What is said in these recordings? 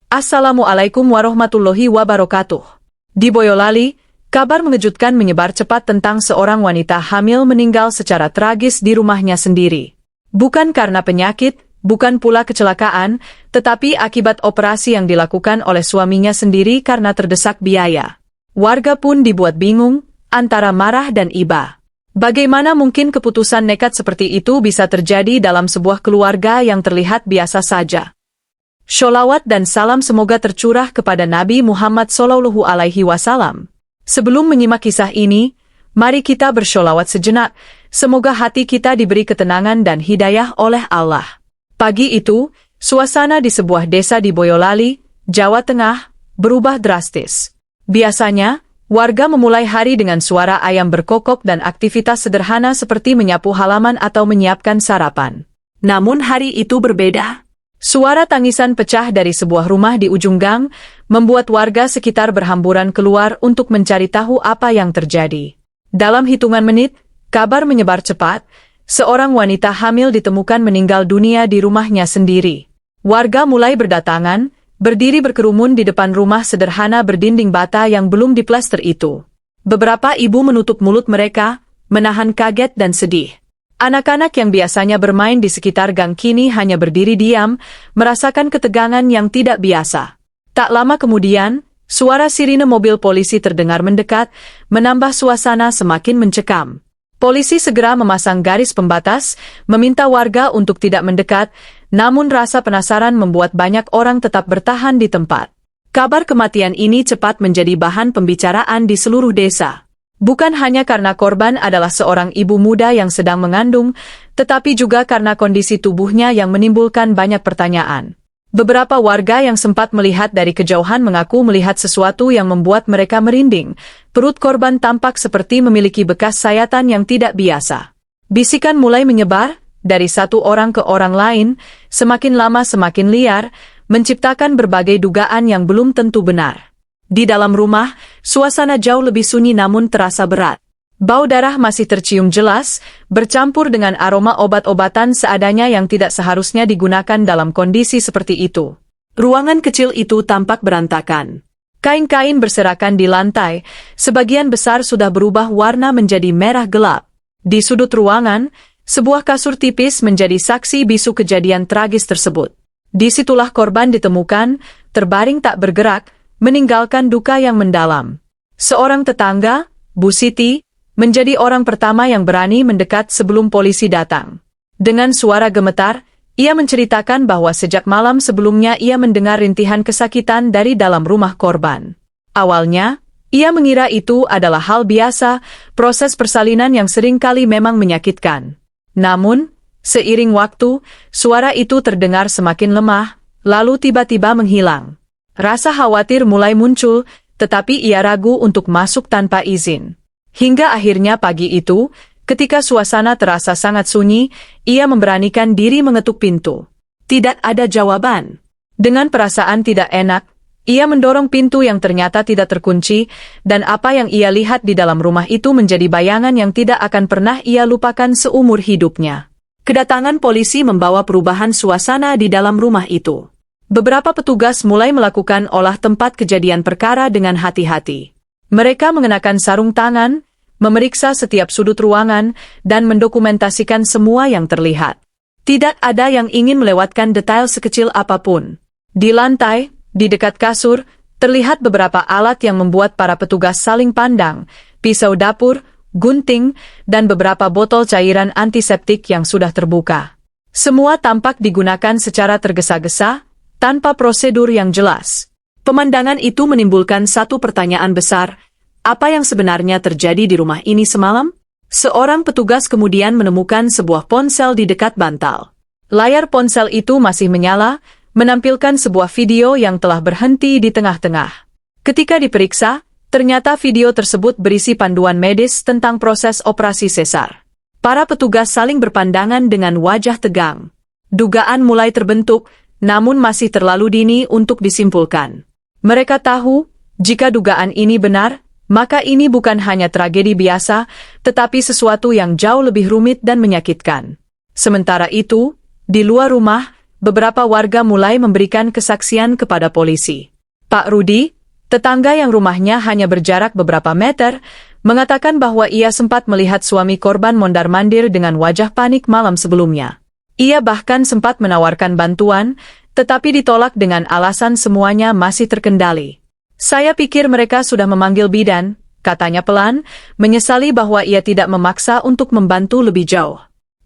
Assalamualaikum warahmatullahi wabarakatuh. Di Boyolali, kabar mengejutkan menyebar cepat tentang seorang wanita hamil meninggal secara tragis di rumahnya sendiri. Bukan karena penyakit, bukan pula kecelakaan, tetapi akibat operasi yang dilakukan oleh suaminya sendiri karena terdesak biaya. Warga pun dibuat bingung, antara marah dan iba. Bagaimana mungkin keputusan nekat seperti itu bisa terjadi dalam sebuah keluarga yang terlihat biasa saja? Sholawat dan salam semoga tercurah kepada Nabi Muhammad SAW. Sebelum menyimak kisah ini, mari kita bersholawat sejenak, semoga hati kita diberi ketenangan dan hidayah oleh Allah. Pagi itu, suasana di sebuah desa di Boyolali, Jawa Tengah, berubah drastis. Biasanya, warga memulai hari dengan suara ayam berkokok dan aktivitas sederhana seperti menyapu halaman atau menyiapkan sarapan. Namun hari itu berbeda. Suara tangisan pecah dari sebuah rumah di ujung gang, membuat warga sekitar berhamburan keluar untuk mencari tahu apa yang terjadi. Dalam hitungan menit, kabar menyebar cepat, seorang wanita hamil ditemukan meninggal dunia di rumahnya sendiri. Warga mulai berdatangan, berdiri berkerumun di depan rumah sederhana berdinding bata yang belum diplester itu. Beberapa ibu menutup mulut mereka, menahan kaget dan sedih. Anak-anak yang biasanya bermain di sekitar gang kini hanya berdiri diam, merasakan ketegangan yang tidak biasa. Tak lama kemudian, suara sirine mobil polisi terdengar mendekat, menambah suasana semakin mencekam. Polisi segera memasang garis pembatas, meminta warga untuk tidak mendekat, namun rasa penasaran membuat banyak orang tetap bertahan di tempat. Kabar kematian ini cepat menjadi bahan pembicaraan di seluruh desa. Bukan hanya karena korban adalah seorang ibu muda yang sedang mengandung, tetapi juga karena kondisi tubuhnya yang menimbulkan banyak pertanyaan. Beberapa warga yang sempat melihat dari kejauhan mengaku melihat sesuatu yang membuat mereka merinding. Perut korban tampak seperti memiliki bekas sayatan yang tidak biasa. Bisikan mulai menyebar, dari satu orang ke orang lain, semakin lama semakin liar, menciptakan berbagai dugaan yang belum tentu benar. Di dalam rumah, suasana jauh lebih sunyi namun terasa berat. Bau darah masih tercium jelas, bercampur dengan aroma obat-obatan seadanya yang tidak seharusnya digunakan dalam kondisi seperti itu. Ruangan kecil itu tampak berantakan. Kain-kain berserakan di lantai, sebagian besar sudah berubah warna menjadi merah gelap. Di sudut ruangan, sebuah kasur tipis menjadi saksi bisu kejadian tragis tersebut. Disitulah korban ditemukan, terbaring tak bergerak, meninggalkan duka yang mendalam. Seorang tetangga, Bu Siti, menjadi orang pertama yang berani mendekat sebelum polisi datang. Dengan suara gemetar, ia menceritakan bahwa sejak malam sebelumnya ia mendengar rintihan kesakitan dari dalam rumah korban. Awalnya, ia mengira itu adalah hal biasa, proses persalinan yang seringkali memang menyakitkan. Namun, seiring waktu, suara itu terdengar semakin lemah, lalu tiba-tiba menghilang. Rasa khawatir mulai muncul, tetapi ia ragu untuk masuk tanpa izin. Hingga akhirnya pagi itu, ketika suasana terasa sangat sunyi, ia memberanikan diri mengetuk pintu. Tidak ada jawaban. Dengan perasaan tidak enak, ia mendorong pintu yang ternyata tidak terkunci, dan apa yang ia lihat di dalam rumah itu menjadi bayangan yang tidak akan pernah ia lupakan seumur hidupnya. Kedatangan polisi membawa perubahan suasana di dalam rumah itu. Beberapa petugas mulai melakukan olah tempat kejadian perkara dengan hati-hati. Mereka mengenakan sarung tangan, memeriksa setiap sudut ruangan, dan mendokumentasikan semua yang terlihat. Tidak ada yang ingin melewatkan detail sekecil apapun. Di lantai, di dekat kasur, terlihat beberapa alat yang membuat para petugas saling pandang, pisau dapur, gunting, dan beberapa botol cairan antiseptik yang sudah terbuka. Semua tampak digunakan secara tergesa-gesa, tanpa prosedur yang jelas. Pemandangan itu menimbulkan satu pertanyaan besar, apa yang sebenarnya terjadi di rumah ini semalam? Seorang petugas kemudian menemukan sebuah ponsel di dekat bantal. Layar ponsel itu masih menyala, menampilkan sebuah video yang telah berhenti di tengah-tengah. Ketika diperiksa, ternyata video tersebut berisi panduan medis tentang proses operasi sesar. Para petugas saling berpandangan dengan wajah tegang. Dugaan mulai terbentuk, namun masih terlalu dini untuk disimpulkan. Mereka tahu, jika dugaan ini benar, maka ini bukan hanya tragedi biasa, tetapi sesuatu yang jauh lebih rumit dan menyakitkan. Sementara itu, di luar rumah, beberapa warga mulai memberikan kesaksian kepada polisi. Pak Rudi, tetangga yang rumahnya hanya berjarak beberapa meter, mengatakan bahwa ia sempat melihat suami korban mondar-mandir dengan wajah panik malam sebelumnya. Ia bahkan sempat menawarkan bantuan, tetapi ditolak dengan alasan semuanya masih terkendali. Saya pikir mereka sudah memanggil bidan, katanya pelan, menyesali bahwa ia tidak memaksa untuk membantu lebih jauh.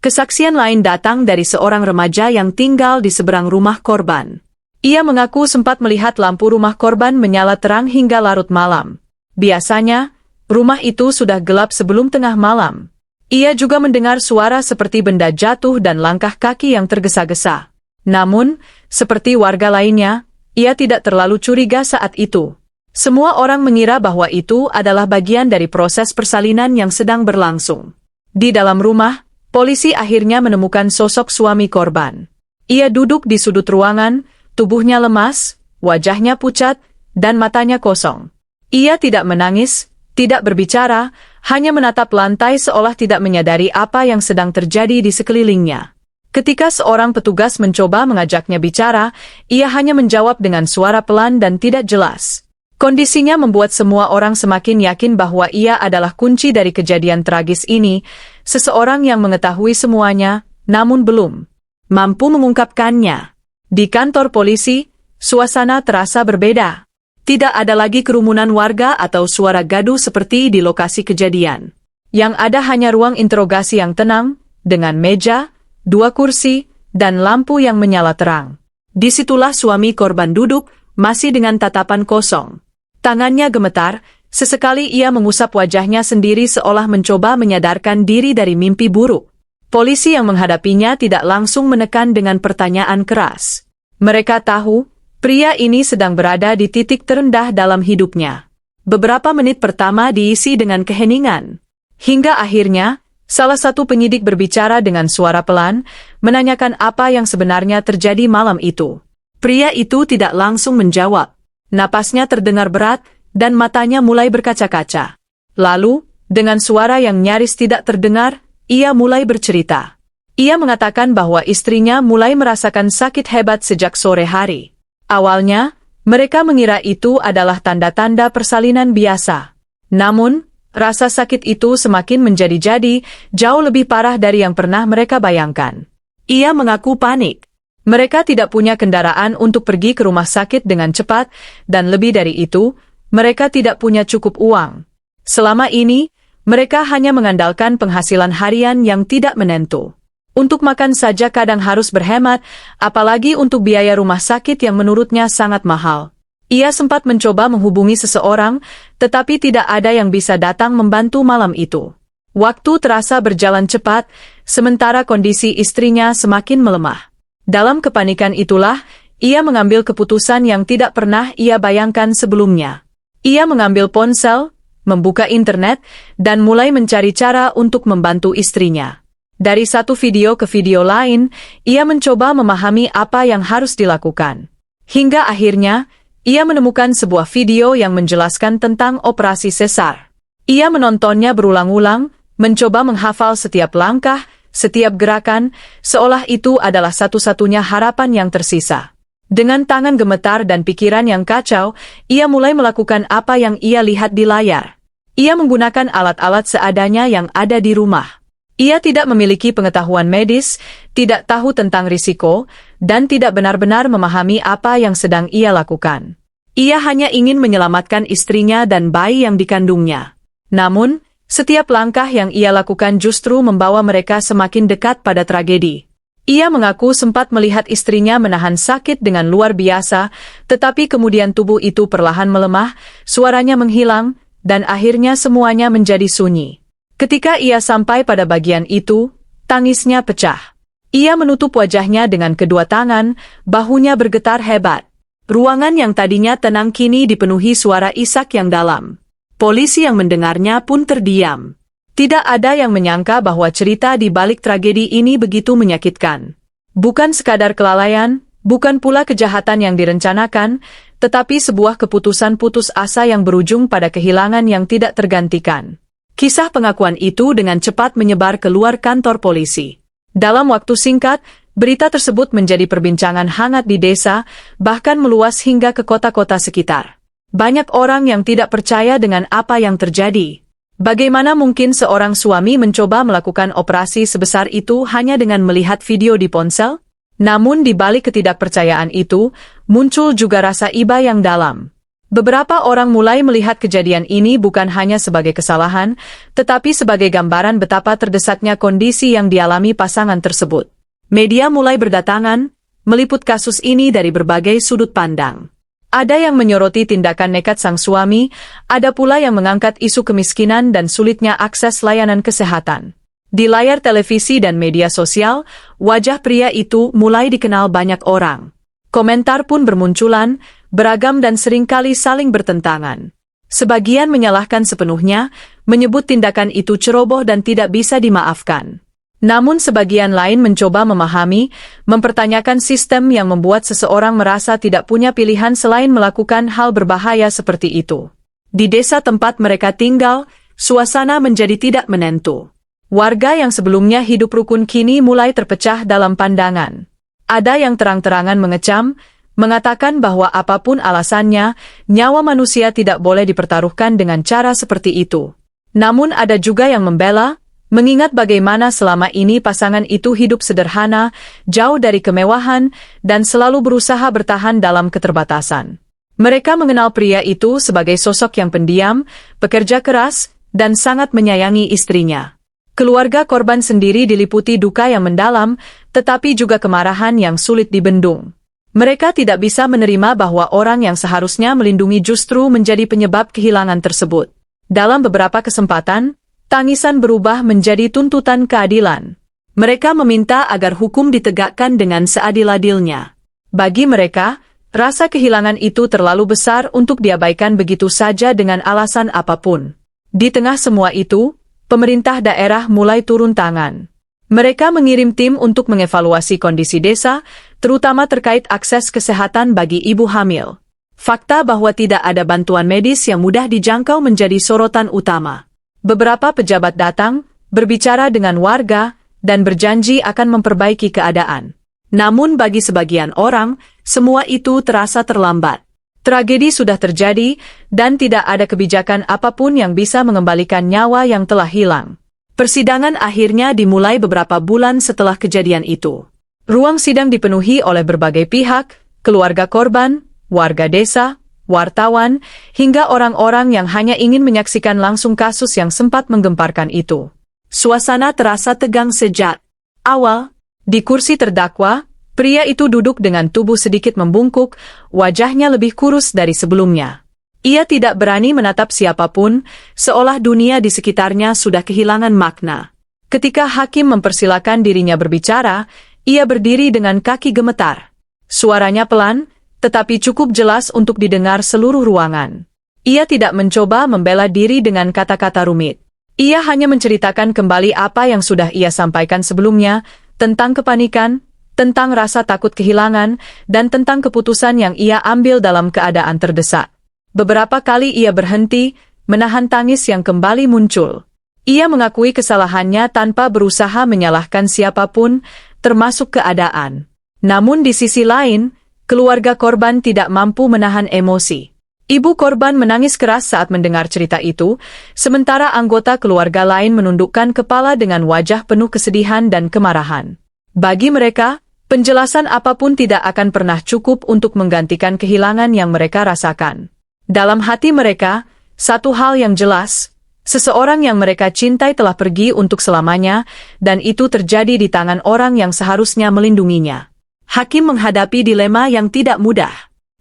Kesaksian lain datang dari seorang remaja yang tinggal di seberang rumah korban. Ia mengaku sempat melihat lampu rumah korban menyala terang hingga larut malam. Biasanya, rumah itu sudah gelap sebelum tengah malam. Ia juga mendengar suara seperti benda jatuh dan langkah kaki yang tergesa-gesa. Namun, seperti warga lainnya, ia tidak terlalu curiga saat itu. Semua orang mengira bahwa itu adalah bagian dari proses persalinan yang sedang berlangsung. Di dalam rumah, polisi akhirnya menemukan sosok suami korban. Ia duduk di sudut ruangan, tubuhnya lemas, wajahnya pucat, dan matanya kosong. Ia tidak menangis, tidak berbicara, hanya menatap lantai seolah tidak menyadari apa yang sedang terjadi di sekelilingnya. Ketika seorang petugas mencoba mengajaknya bicara, ia hanya menjawab dengan suara pelan dan tidak jelas. Kondisinya membuat semua orang semakin yakin bahwa ia adalah kunci dari kejadian tragis ini, seseorang yang mengetahui semuanya, namun belum mampu mengungkapkannya. Di kantor polisi, suasana terasa berbeda. Tidak ada lagi kerumunan warga atau suara gaduh seperti di lokasi kejadian. Yang ada hanya ruang interogasi yang tenang, dengan meja, 2 kursi, dan lampu yang menyala terang. Disitulah suami korban duduk, masih dengan tatapan kosong. Tangannya gemetar, sesekali ia mengusap wajahnya sendiri seolah mencoba menyadarkan diri dari mimpi buruk. Polisi yang menghadapinya tidak langsung menekan dengan pertanyaan keras. Mereka tahu, pria ini sedang berada di titik terendah dalam hidupnya. Beberapa menit pertama diisi dengan keheningan. Hingga akhirnya, salah satu penyidik berbicara dengan suara pelan, menanyakan apa yang sebenarnya terjadi malam itu. Pria itu tidak langsung menjawab. Napasnya terdengar berat, dan matanya mulai berkaca-kaca. Lalu, dengan suara yang nyaris tidak terdengar, ia mulai bercerita. Ia mengatakan bahwa istrinya mulai merasakan sakit hebat sejak sore hari. Awalnya, mereka mengira itu adalah tanda-tanda persalinan biasa. Namun, rasa sakit itu semakin menjadi-jadi, jauh lebih parah dari yang pernah mereka bayangkan. Ia mengaku panik. Mereka tidak punya kendaraan untuk pergi ke rumah sakit dengan cepat, dan lebih dari itu, mereka tidak punya cukup uang. Selama ini, mereka hanya mengandalkan penghasilan harian yang tidak menentu. Untuk makan saja kadang harus berhemat, apalagi untuk biaya rumah sakit yang menurutnya sangat mahal. Ia sempat mencoba menghubungi seseorang, tetapi tidak ada yang bisa datang membantu malam itu. Waktu terasa berjalan cepat, sementara kondisi istrinya semakin melemah. Dalam kepanikan itulah, ia mengambil keputusan yang tidak pernah ia bayangkan sebelumnya. Ia mengambil ponsel, membuka internet, dan mulai mencari cara untuk membantu istrinya. Dari satu video ke video lain, ia mencoba memahami apa yang harus dilakukan. Hingga akhirnya, ia menemukan sebuah video yang menjelaskan tentang operasi sesar. Ia menontonnya berulang-ulang, mencoba menghafal setiap langkah, setiap gerakan, seolah itu adalah satu-satunya harapan yang tersisa. Dengan tangan gemetar dan pikiran yang kacau, ia mulai melakukan apa yang ia lihat di layar. Ia menggunakan alat-alat seadanya yang ada di rumah. Ia tidak memiliki pengetahuan medis, tidak tahu tentang risiko, dan tidak benar-benar memahami apa yang sedang ia lakukan. Ia hanya ingin menyelamatkan istrinya dan bayi yang dikandungnya. Namun, setiap langkah yang ia lakukan justru membawa mereka semakin dekat pada tragedi. Ia mengaku sempat melihat istrinya menahan sakit dengan luar biasa, tetapi kemudian tubuh itu perlahan melemah, suaranya menghilang, dan akhirnya semuanya menjadi sunyi. Ketika ia sampai pada bagian itu, tangisnya pecah. Ia menutup wajahnya dengan kedua tangan, bahunya bergetar hebat. Ruangan yang tadinya tenang kini dipenuhi suara isak yang dalam. Polisi yang mendengarnya pun terdiam. Tidak ada yang menyangka bahwa cerita di balik tragedi ini begitu menyakitkan. Bukan sekadar kelalaian, bukan pula kejahatan yang direncanakan, tetapi sebuah keputusan putus asa yang berujung pada kehilangan yang tidak tergantikan. Kisah pengakuan itu dengan cepat menyebar keluar kantor polisi. Dalam waktu singkat, Berita tersebut menjadi perbincangan hangat di desa, bahkan meluas hingga ke kota-kota sekitar. Banyak orang yang tidak percaya dengan apa yang terjadi. Bagaimana mungkin seorang suami mencoba melakukan operasi sebesar itu hanya dengan melihat video di ponsel? Namun di balik ketidakpercayaan itu, muncul juga rasa iba yang dalam. Beberapa orang mulai melihat kejadian ini bukan hanya sebagai kesalahan, tetapi sebagai gambaran betapa terdesaknya kondisi yang dialami pasangan tersebut. Media mulai berdatangan, meliput kasus ini dari berbagai sudut pandang. Ada yang menyoroti tindakan nekat sang suami, ada pula yang mengangkat isu kemiskinan dan sulitnya akses layanan kesehatan. Di layar televisi dan media sosial, wajah pria itu mulai dikenal banyak orang. Komentar pun bermunculan, beragam dan seringkali saling bertentangan. Sebagian menyalahkan sepenuhnya, menyebut tindakan itu ceroboh dan tidak bisa dimaafkan. Namun sebagian lain mencoba memahami, mempertanyakan sistem yang membuat seseorang merasa tidak punya pilihan selain melakukan hal berbahaya seperti itu. Di desa tempat mereka tinggal, suasana menjadi tidak menentu. Warga yang sebelumnya hidup rukun kini mulai terpecah dalam pandangan. Ada yang terang-terangan mengecam, mengatakan bahwa apapun alasannya, nyawa manusia tidak boleh dipertaruhkan dengan cara seperti itu. Namun ada juga yang membela, mengingat bagaimana selama ini pasangan itu hidup sederhana, jauh dari kemewahan, dan selalu berusaha bertahan dalam keterbatasan. Mereka mengenal pria itu sebagai sosok yang pendiam, pekerja keras, dan sangat menyayangi istrinya. Keluarga korban sendiri diliputi duka yang mendalam, tetapi juga kemarahan yang sulit dibendung. Mereka tidak bisa menerima bahwa orang yang seharusnya melindungi justru menjadi penyebab kehilangan tersebut. Dalam beberapa kesempatan, tangisan berubah menjadi tuntutan keadilan. Mereka meminta agar hukum ditegakkan dengan seadil-adilnya. Bagi mereka, rasa kehilangan itu terlalu besar untuk diabaikan begitu saja dengan alasan apapun. Di tengah semua itu, pemerintah daerah mulai turun tangan. Mereka mengirim tim untuk mengevaluasi kondisi desa, terutama terkait akses kesehatan bagi ibu hamil. Fakta bahwa tidak ada bantuan medis yang mudah dijangkau menjadi sorotan utama. Beberapa pejabat datang, berbicara dengan warga, dan berjanji akan memperbaiki keadaan. Namun bagi sebagian orang, semua itu terasa terlambat. Tragedi sudah terjadi, dan tidak ada kebijakan apapun yang bisa mengembalikan nyawa yang telah hilang. Persidangan akhirnya dimulai beberapa bulan setelah kejadian itu. Ruang sidang dipenuhi oleh berbagai pihak, keluarga korban, warga desa, wartawan, hingga orang-orang yang hanya ingin menyaksikan langsung kasus yang sempat menggemparkan itu. Suasana terasa tegang sejak awal. Di kursi terdakwa, pria itu duduk dengan tubuh sedikit membungkuk, wajahnya lebih kurus dari sebelumnya. Ia tidak berani menatap siapapun, seolah dunia di sekitarnya sudah kehilangan makna. Ketika hakim mempersilakan dirinya berbicara, ia berdiri dengan kaki gemetar. Suaranya pelan, tetapi cukup jelas untuk didengar seluruh ruangan. Ia tidak mencoba membela diri dengan kata-kata rumit. Ia hanya menceritakan kembali apa yang sudah ia sampaikan sebelumnya, tentang kepanikan, tentang rasa takut kehilangan, dan tentang keputusan yang ia ambil dalam keadaan terdesak. Beberapa kali ia berhenti, menahan tangis yang kembali muncul. Ia mengakui kesalahannya tanpa berusaha menyalahkan siapapun, termasuk keadaan. Namun di sisi lain, keluarga korban tidak mampu menahan emosi. Ibu korban menangis keras saat mendengar cerita itu, sementara anggota keluarga lain menundukkan kepala dengan wajah penuh kesedihan dan kemarahan. Bagi mereka, penjelasan apapun tidak akan pernah cukup untuk menggantikan kehilangan yang mereka rasakan. Dalam hati mereka, satu hal yang jelas, seseorang yang mereka cintai telah pergi untuk selamanya, dan itu terjadi di tangan orang yang seharusnya melindunginya. Hakim menghadapi dilema yang tidak mudah.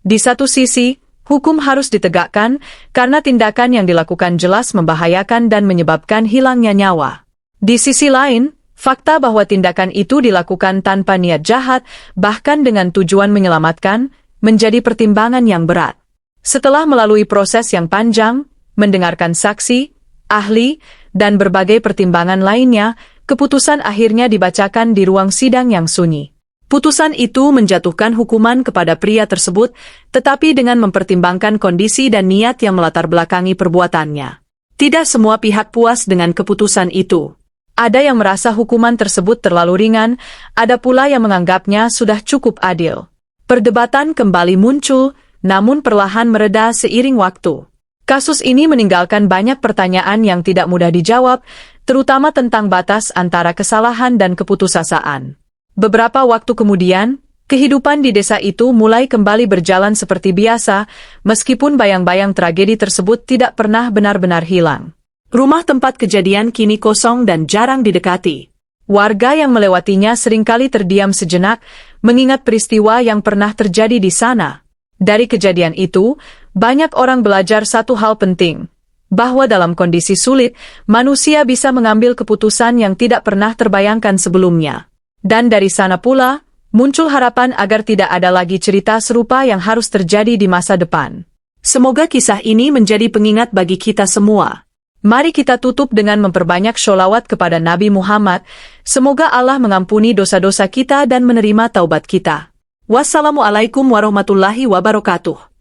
Di satu sisi, hukum harus ditegakkan karena tindakan yang dilakukan jelas membahayakan dan menyebabkan hilangnya nyawa. Di sisi lain, fakta bahwa tindakan itu dilakukan tanpa niat jahat, bahkan dengan tujuan menyelamatkan, menjadi pertimbangan yang berat. Setelah melalui proses yang panjang, mendengarkan saksi, ahli, dan berbagai pertimbangan lainnya, keputusan akhirnya dibacakan di ruang sidang yang sunyi. Putusan itu menjatuhkan hukuman kepada pria tersebut, tetapi dengan mempertimbangkan kondisi dan niat yang melatar belakangi perbuatannya. Tidak semua pihak puas dengan keputusan itu. Ada yang merasa hukuman tersebut terlalu ringan, ada pula yang menganggapnya sudah cukup adil. Perdebatan kembali muncul, namun perlahan mereda seiring waktu. Kasus ini meninggalkan banyak pertanyaan yang tidak mudah dijawab, terutama tentang batas antara kesalahan dan keputusasaan. Beberapa waktu kemudian, kehidupan di desa itu mulai kembali berjalan seperti biasa, meskipun bayang-bayang tragedi tersebut tidak pernah benar-benar hilang. Rumah tempat kejadian kini kosong dan jarang didekati. Warga yang melewatinya seringkali terdiam sejenak, mengingat peristiwa yang pernah terjadi di sana. Dari kejadian itu, banyak orang belajar satu hal penting, bahwa dalam kondisi sulit, manusia bisa mengambil keputusan yang tidak pernah terbayangkan sebelumnya. Dan dari sana pula, muncul harapan agar tidak ada lagi cerita serupa yang harus terjadi di masa depan. Semoga kisah ini menjadi pengingat bagi kita semua. Mari kita tutup dengan memperbanyak sholawat kepada Nabi Muhammad. Semoga Allah mengampuni dosa-dosa kita dan menerima taubat kita. Wassalamualaikum warahmatullahi wabarakatuh.